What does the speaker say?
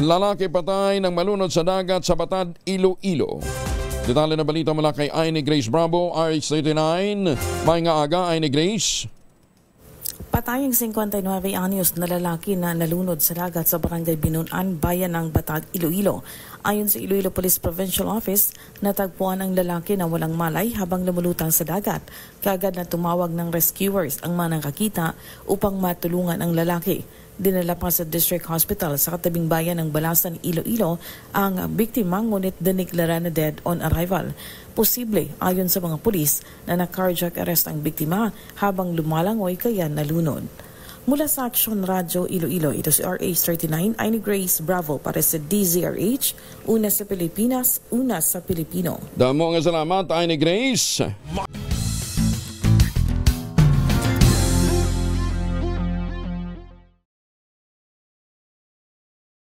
Lalaki patay ng malunod sa dagat sa Batad, Iloilo. Detalye na balita mula kay Aine Grace Bravo, RH39. May nga aga, Aine Grace. Patay ang 59 anyos na lalaki na nalunod sa dagat sa Barangay Binunan, bayan ng Batad, Iloilo. Ayon sa Iloilo Police Provincial Office, natagpuan ang lalaki na walang malay habang lumulutang sa dagat. Kaagad na tumawag ng rescuers ang mga nakakita upang matulungan ang lalaki. Dinala pa sa District Hospital sa katabing bayan ng Balasan, Iloilo ang biktima, ngunit diniklara na dead on arrival. Posible, ayon sa mga pulis, na na-cardiac arrest ang biktima habang lumalangoy kaya nalunod. Mula sa Action Radio Iloilo, ito si RH39, Aine Grace Bravo para sa DZRH, una sa Pilipinas, una sa Pilipino. Damo nga salamat, Aine Grace.